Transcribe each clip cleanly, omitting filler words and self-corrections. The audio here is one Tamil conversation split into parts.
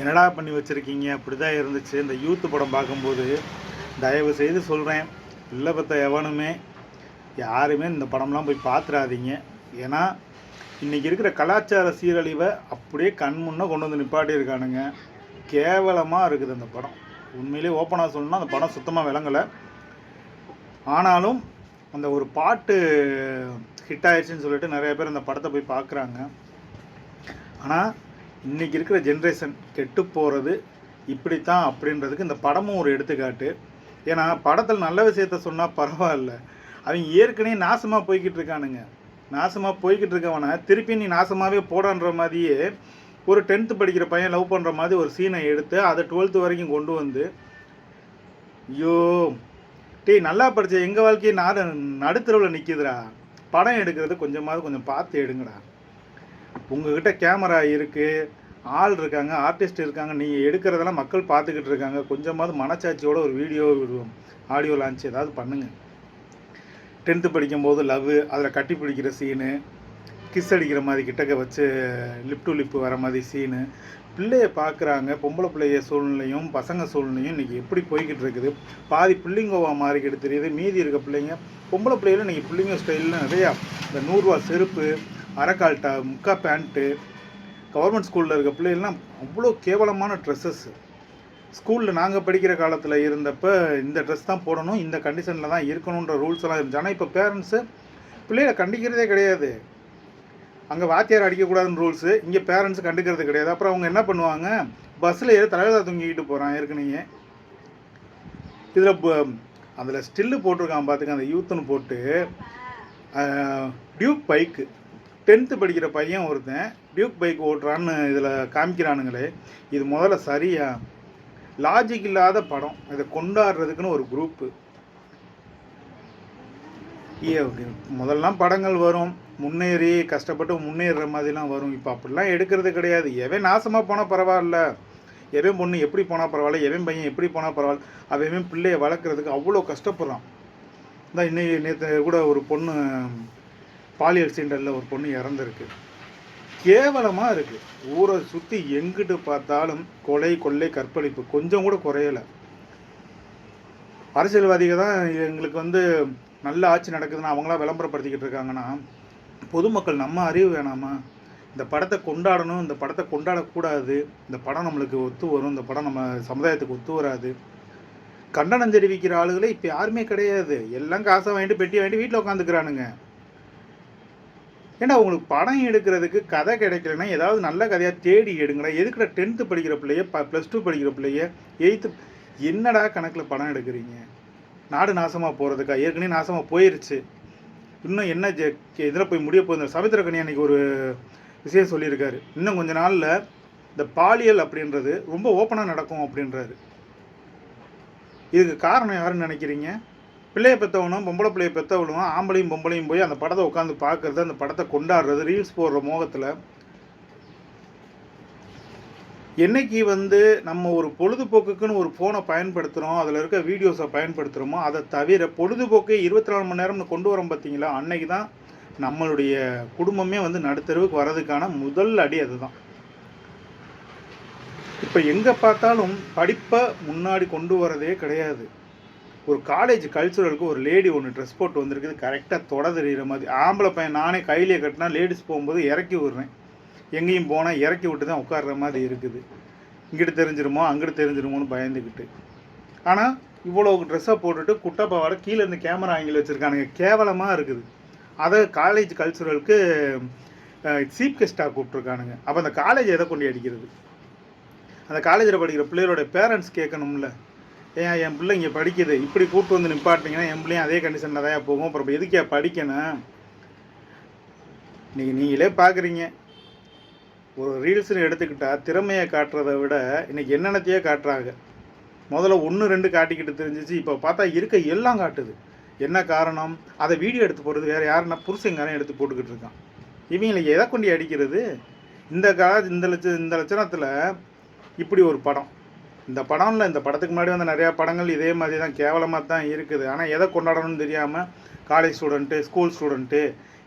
என்னடா பண்ணி வச்சுருக்கீங்க? அப்படி தான் இருந்துச்சு. இந்த யூத்து படம் பார்க்கும்போது தயவு செய்து சொல்கிறேன், பிள்ளை பெத்த எவனுமே யாருமே இந்த படம்லாம் போய் பார்த்துறாதீங்க. ஏன்னா இன்றைக்கி இருக்கிற கலாச்சார சீரழிவை அப்படியே கண் முன்னே கொண்டு வந்து நிப்பாட்டியிருக்கானுங்க. கேவலமாக இருக்குது அந்த படம். உண்மையிலே ஓப்பனாக சொல்லணும்னா அந்த படம் சுத்தமாக விளங்கலை. ஆனாலும் அந்த ஒரு பாட்டு ஹிட் ஆயிடுச்சுன்னு சொல்லிட்டு நிறைய பேர் அந்த படத்தை போய் பார்க்குறாங்க. ஆனால் இன்றைக்கி இருக்கிற ஜென்ரேஷன் கெட்டு போகிறது இப்படித்தான் அப்படின்றதுக்கு இந்த படமும் ஒரு எடுத்துக்காட்டு. ஏன்னா படத்தில் நல்ல விஷயத்த சொன்னால் பரவாயில்ல, அவங்க ஏற்கனவே நாசமாக போய்கிட்டு இருக்கானுங்க. நாசமாக போய்கிட்டு இருக்கவனை திருப்பி நீ நாசமாகவே போடான்ற மாதிரியே ஒரு 10th படிக்கிற பையன் லவ் பண்ணுற மாதிரி ஒரு சீனை எடுத்து அதை 12th வரைக்கும் கொண்டு வந்து, ஐயோ டேய் நல்லா படித்த எங்கள் வாழ்க்கையை நடுத்தரவில் நிற்கிதுடா. படம் எடுக்கிறது கொஞ்சம் பார்த்து எடுங்கடா. உங்கள்கிட்ட கேமரா இருக்குது, ஆள் இருக்காங்க, ஆர்டிஸ்ட் இருக்காங்க, நீங்கள் எடுக்கிறதெல்லாம் மக்கள் பார்த்துக்கிட்டு இருக்காங்க. கொஞ்சமாவது மனச்சாட்சியோட ஒரு வீடியோ ஆடியோ லான்ச் ஏதாவது பண்ணுங்கள். 10th படிக்கும்போது லவ், அதில் கட்டி பிடிக்கிற சீனு, கிஸ் அடிக்கிற மாதிரி கிட்டக்க வச்சு லிப் டு லிப்பு வர மாதிரி சீனு, பிள்ளைய பார்க்குறாங்க. பொம்பளை பிள்ளைய சூழ்நிலையும் பசங்க சூழ்நிலையும் இன்றைக்கி எப்படி போய்கிட்டு இருக்குது. பாதி பிள்ளைங்கோவா மாறிக்கிட்டு தெரியுது. மீதி இருக்க பிள்ளைங்க பொம்பளை பிள்ளைகளும் இன்றைக்கி பிள்ளைங்க ஸ்டைலில் நிறையா இந்த 100 ரூபா செருப்பு, அரைக்கால்ட்டா, முக்கா பேண்ட்டு, கவர்மெண்ட் ஸ்கூலில் இருக்க பிள்ளைகள்லாம் அவ்வளோ கேவலமான ட்ரெஸ்ஸஸ். ஸ்கூலில் நாங்கள் படிக்கிற காலத்தில் இருந்தப்போ இந்த ட்ரெஸ் தான் போடணும், இந்த கண்டிஷனில் தான் இருக்கணுன்ற ரூல்ஸ் எல்லாம் இருந்துச்சு. ஆனால் இப்போ பேரண்ட்ஸு பிள்ளைகளை கண்டிக்கிறதே கிடையாது. அங்கே வாத்தியார் அடிக்கக்கூடாதுன்னு ரூல்ஸு, இங்கே பேரண்ட்ஸு கண்டுக்கிறது கிடையாது. அப்புறம் அவங்க என்ன பண்ணுவாங்க, பஸ்ஸில் ஏதோ தலைவர் தூங்கிக்கிட்டு போகிறான் ஏற்கனவே. இதில் அதில் ஸ்டில்லு போட்டிருக்கான் பார்த்துக்க, அந்த யூத்துன்னு போட்டு டியூக் பைக்கு 10th படிக்கிற பையன் ஒருத்தன் டியூக் பைக் ஓட்டுறான்னு இதில் காமிக்கிறானுங்களே. இது முதல்ல சரியா? லாஜிக் இல்லாத படம். இதை கொண்டாடுறதுக்குன்னு ஒரு குரூப்பு. முதல்லாம் படங்கள் வரும், முன்னேறி கஷ்டப்பட்டு முன்னேறுற மாதிரிலாம் வரும். இப்போ அப்படிலாம் எடுக்கிறது கிடையாது. எவன் நாசமாக போனால் பரவாயில்ல, எவன் பொண்ணு எப்படி போனால் பரவாயில்ல, எவன் பையன் எப்படி போனால் பரவாயில்ல, அவன் பிள்ளையை வளர்க்குறதுக்கு அவ்வளோ கஷ்டப்படுறான். தான் இன்னைக்கு நேற்று கூட ஒரு பொண்ணு பாலியல் சீண்டலில் ஒரு பொண்ணு இறந்துருக்கு. கேவலமாக இருக்குது. ஊரை சுற்றி எங்கிட்டு பார்த்தாலும் கொலை, கொள்ளை, கற்பழிப்பு கொஞ்சம் கூட குறையலை. அரசியல்வாதிகள் தான் எங்களுக்கு நல்ல ஆட்சி நடக்குதுன்னா அவங்களாம் விளம்பரப்படுத்திக்கிட்டு இருக்காங்கன்னா, பொதுமக்கள் நம்ம அறிவு வேணாமா? இந்த படத்தை கொண்டாடணும், இந்த படத்தை கொண்டாடக்கூடாது, இந்த படம் நம்மளுக்கு ஒத்து வரும், இந்த படம் நம்ம சமுதாயத்துக்கு ஒத்து வராது. கண்டனம் தெரிவிக்கிற ஆளுகளே இப்போ யாருமே கிடையாது. எல்லாம் காசை வாங்கிட்டு பெட்டி வாங்கிட்டு வீட்டில் உட்காந்துக்கிறானுங்க. ஏன்னா உங்களுக்கு படம் எடுக்கிறதுக்கு கதை கிடைக்கலன்னா ஏதாவது நல்ல கதையாக தேடி எடுங்கடா. எதுக்குடா 10th படிக்கிற பிள்ளைய +2 படிக்கிற பிள்ளைய 8th என்னடா கணக்கில் படம் எடுக்கிறீங்க? நாடு நாசமாக போகிறதுக்கா? ஏற்கனவே நாசமாக போயிடுச்சு. இன்னும் என்ன இதில் போய் முடிய போகுது. சமுத்திரக்கனி அன்றைக்கி ஒரு விஷயம் சொல்லியிருக்காரு, இன்னும் கொஞ்ச நாளில் இந்த பாலியல் அப்படின்றது ரொம்ப ஓப்பனாக நடக்கும் அப்படின்றாரு. இதுக்கு காரணம் யாருன்னு நினைக்கிறீங்க? பிள்ளையை பெற்றவனும் பொம்பளை பிள்ளையை பெற்றவனும் ஆம்பளையும் பொம்பளையும் போய் அந்த படத்தை உட்காந்து பார்க்குறது, அந்த படத்தை கொண்டாடுறது, ரீல்ஸ் போடுற மோகத்தில். என்னைக்கு நம்ம ஒரு பொழுதுபோக்குக்குன்னு ஒரு ஃபோனை பயன்படுத்துகிறோம், அதில் இருக்க வீடியோஸை பயன்படுத்துகிறோமோ, அதை தவிர பொழுதுபோக்கை 24 மணி நேரம்னு கொண்டு வரோம் பார்த்தீங்களா, அன்னைக்கு தான் நம்மளுடைய குடும்பமே நடுத்தருவுக்கு வர்றதுக்கான முதல் அடி அதுதான். இப்போ எங்கே பார்த்தாலும் படிப்பை முன்னாடி கொண்டு வரதே கிடையாது. ஒரு காலேஜ் கல்ச்சுரலுக்கு ஒரு லேடி ஒன்று ட்ரெஸ் போட்டு வந்திருக்குது, கரெக்டாக தொட தெரிகிற மாதிரி. ஆம்பளை பையன் நானே கையிலே கட்டினா லேடிஸ் போகும்போது இறக்கி விடுறேன், எங்கேயும் போனால் இறக்கி விட்டு தான் உட்கார்ற மாதிரி இருக்குது. இங்கிட்டு தெரிஞ்சிருமோ அங்கிட்டு தெரிஞ்சிருமோன்னு பயந்துக்கிட்டு. ஆனால் இவ்வளோ ட்ரெஸ்ஸாக போட்டுட்டு குட்டப்பாவோட கீழே இருந்து கேமரா ஆங்கில் வச்சுருக்கானுங்க. கேவலமாக இருக்குது. அதை காலேஜ் கல்ச்சுரலுக்கு சீஃப் கெஸ்ட்டாக கூப்பிட்ருக்கானுங்க. அப்போ அந்த காலேஜ் எதை கொண்டு அடிக்கிறது? அந்த காலேஜில் படிக்கிற பிள்ளைகளோட பேரண்ட்ஸ் கேட்கணும்ல, ஏன் என் பிள்ளை இங்கே படிக்குது, இப்படி கூப்பிட்டு வந்து நிப்பாட்டிங்கன்னா என் பிள்ளையும் அதே கண்டிஷனில் தான் போகும், அப்புறம் எதுக்கே படிக்கணும்? நீங்களே பார்க்குறீங்க, ஒரு ரீல்ஸ்னு எடுத்துக்கிட்டால் திறமையை காட்டுறதை விட இன்றைக்கி என்னென்னத்தையே காட்டுறாங்க. முதல்ல 1 2 காட்டிக்கிட்டு தெரிஞ்சிச்சு, இப்போ பார்த்தா இருக்க எல்லாம் காட்டுது. என்ன காரணம்? அதை வீடியோ எடுத்து போடுறது வேறு யாருன்னா புருஷங்காரன் எடுத்து போட்டுக்கிட்டு இருக்கான். இவங்களுக்கு எதை கொண்டு அடிக்கிறது? இந்த லட்சணத்தில் இப்படி ஒரு படம். இந்த படம்ல இந்த படத்துக்கு முன்னாடி நிறையா படங்கள் இதே மாதிரி தான் கேவலமாக தான் இருக்குது. ஆனால் எதை கொண்டாடணும்னு தெரியாமல் காலேஜ் ஸ்டூடெண்ட்டு, ஸ்கூல் ஸ்டூடெண்ட்டு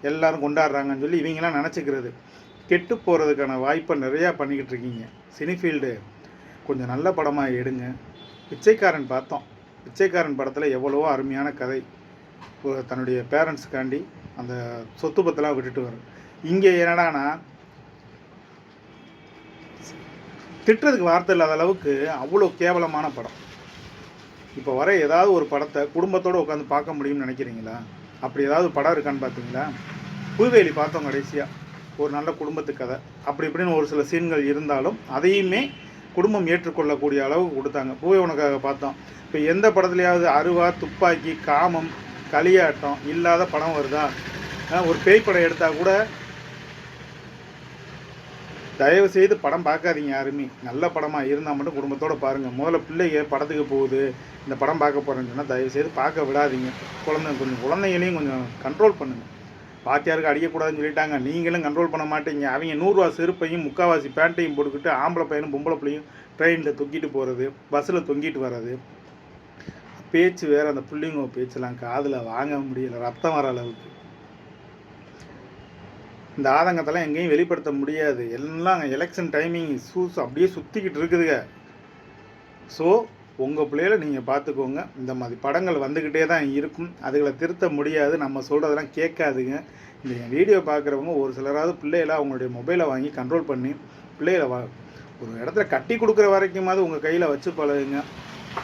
எல்லோரும் கொண்டாடுறாங்கன்னு சொல்லி இவங்கெல்லாம் நினச்சிக்கிறது. கெட்டு போகிறதுக்கான வாய்ப்பை நிறையா பண்ணிக்கிட்டு இருக்கீங்க. சினிஃபீல்டு கொஞ்சம் நல்ல படமாக எடுங்க. பிச்சைக்காரன் பார்த்தோம். பிச்சைக்காரன் படத்தில் எவ்வளவோ அருமையான கதை. தன்னுடைய பேரண்ட்ஸுக்காண்டி அந்த சொத்து பத்தெல்லாம் விட்டுட்டு வரும். இங்கே என்னடானா திட்டுறதுக்கு வார்த்தை இல்லாத அளவுக்கு அவ்வளோ கேவலமான படம். இப்போ வர ஏதாவது ஒரு படத்தை குடும்பத்தோடு உட்காந்து பார்க்க முடியும்னு நினைக்கிறீங்களா? அப்படி ஏதாவது படம் இருக்கான்னு பார்த்தீங்களா? புல்வேலி பார்த்தோம் கடைசியாக, ஒரு நல்ல குடும்பத்து கதை. அப்படி இப்படின்னு ஒரு சில சீன்கள் இருந்தாலும் அதையுமே குடும்பம் ஏற்றுக்கொள்ளக்கூடிய அளவுக்கு கொடுத்தாங்க. பூவே உனக்காக பார்த்தோம். இப்போ எந்த படத்துலையாவது அருவா, துப்பாக்கி, காமம், களியாட்டம் இல்லாத படம் வருதா? ஒரு பேய் படம் எடுத்தால் கூட தயவு செய்து படம் பார்க்காதீங்க யாருமே. நல்ல படமாக இருந்தால் மட்டும் குடும்பத்தோடு பாருங்கள். முதல்ல பிள்ளைங்க படத்துக்கு போகுது, இந்த படம் பார்க்க போகிறேன்னு சொன்னால் தயவு செய்து பார்க்க விடாதீங்க. குழந்தைங்களையும் கொஞ்சம் கண்ட்ரோல் பண்ணுங்கள். பாத்தியாருக்கு அடிக்கக்கூடாதுன்னு சொல்லிட்டாங்க, நீங்களும் கண்ட்ரோல் பண்ண மாட்டீங்க. அவங்க 100 ரூபா செருப்பையும் 3/4 பேண்ட்டையும் போட்டுக்கிட்டு ஆம்பளை பையனும் பொம்பளை பிள்ளையும் ட்ரெயினில் தொங்கிட்டு போகிறது, பஸ்ஸில் தொங்கிட்டு வர்றது, பேச்சு வேறு. அந்த பிள்ளைங்க பேச்செல்லாம் காதில் வாங்க முடியலை, ரத்தம் வர அளவுக்கு. இந்த ஆதங்கத்தெல்லாம் எங்கேயும் வெளிப்படுத்த முடியாது. எல்லாம் எலெக்ஷன் டைமிங் அப்படியே சுற்றிக்கிட்டு இருக்குதுங்க. ஸோ உங்கள் பிள்ளைகளை நீங்கள் பார்த்துக்கோங்க. இந்த மாதிரி படங்கள் வந்துக்கிட்டே தான் இருக்கும். அதுகளை திருத்த முடியாது. நம்ம சொல்கிறதெல்லாம் கேட்காதுங்க. இந்த வீடியோ பார்க்குறவங்க ஒரு சிலராவது பிள்ளைகளை அவங்களுடைய மொபைலை வாங்கி கண்ட்ரோல் பண்ணி பிள்ளைகளை ஒரு இடத்துல கட்டி கொடுக்குற வரைக்குமாவது உங்கள் கையில் வச்சு பழகுங்க.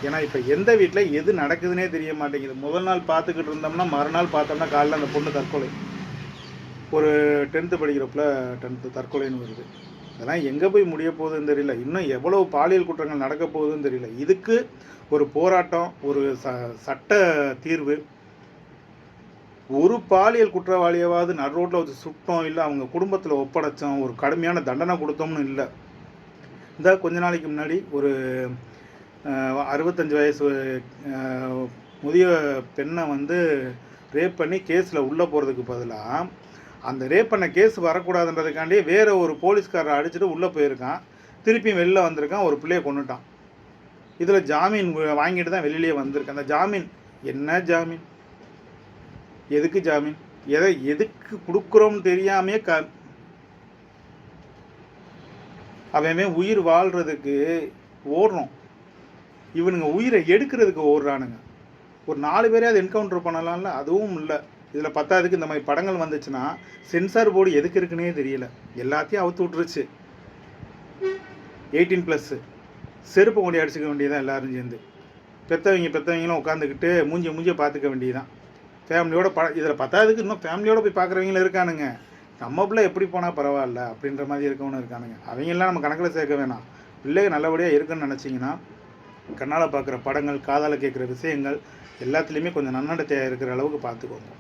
ஏன்னா இப்போ எந்த வீட்டில் எது நடக்குதுன்னே தெரிய மாட்டேங்குது. முதல் நாள் பார்த்துக்கிட்டு இருந்தோம்னா மறுநாள் பார்த்தோம்னா காலையில் அந்த பொண்ணு தற்கொலை. ஒரு 10th படிக்கிறப்பல 10th தற்கொலைன்னு வருது. அதெல்லாம் எங்கே போய் முடிய போகுதுன்னு தெரியல. இன்னும் எவ்வளவு பாலியல் குற்றங்கள் நடக்க போகுதுன்னு தெரியல. இதுக்கு ஒரு போராட்டம், ஒரு சட்ட தீர்வு. ஒரு பாலியல் குற்றவாளியாவது நடுரோட்டில் வச்சு சுட்டோம், இல்லை அவங்க குடும்பத்தில் ஒப்படைச்சோம், ஒரு கடுமையான தண்டனை கொடுத்தோம்னு இல்லை. இந்த கொஞ்ச நாளைக்கு முன்னாடி ஒரு 65 வயசு முதிய பெண்ணை ரேப் பண்ணி கேஸில் உள்ளே போகிறதுக்கு பதிலாக அந்த ரேப் பண்ண கேஸ் வரக்கூடாதுன்றதுக்காண்டி வேறு ஒரு போலீஸ்காரரை அடிச்சுட்டு உள்ளே போயிருக்கான். திருப்பியும் வெளில வந்திருக்கான், ஒரு பிள்ளையை கொண்டுட்டான். இதில் ஜாமீன் வாங்கிட்டு தான் வெளியிலே வந்திருக்கேன். அந்த ஜாமீன் என்ன ஜாமீன்? எதுக்கு ஜாமீன்? எதுக்கு கொடுக்குறோம்னு தெரியாமே அவன் உயிர் வாழ்கிறதுக்கு ஓடுறோம். இவனுங்க உயிரை எடுக்கிறதுக்கு ஓடுறானுங்க. ஒரு 4 பேரையாவது என்கவுண்டர் பண்ணலாம்ல, அதுவும் இல்லை. இதில் பத்தாவதுக்கு இந்த மாதிரி படங்கள் வந்துச்சுன்னா சென்சார் போர்டு எதுக்கு இருக்குன்னே தெரியல. எல்லாத்தையும் அவுத்து விட்டுருச்சு. 18+ செருப்பு கொண்டு அடிச்சுக்க வேண்டியதான் எல்லோரும் சேர்ந்து. பெற்றவங்களும் உட்காந்துக்கிட்டு மூஞ்சியை பார்த்துக்க வேண்டியதான். ஃபேமிலியோட இதில் பத்தாவதுக்கு இன்னும் ஃபேமிலியோடு போய் பார்க்குறவங்களும் இருக்கானுங்க. நம்ம பிள்ளை எப்படி போனால் பரவாயில்ல அப்படின்ற மாதிரி இருக்கவனும் இருக்கானுங்க. அவங்கெல்லாம் நம்ம கணக்கில் சேர்க்க வேணாம். பிள்ளைங்க நல்லபடியாக இருக்குன்னு நினச்சிங்கன்னா கண்ணால் பார்க்குற படங்கள், காதால் கேட்குற விஷயங்கள் எல்லாத்துலேயுமே கொஞ்சம் நன்னடத்தையாக இருக்கிற அளவுக்கு பார்த்துக்கோங்க.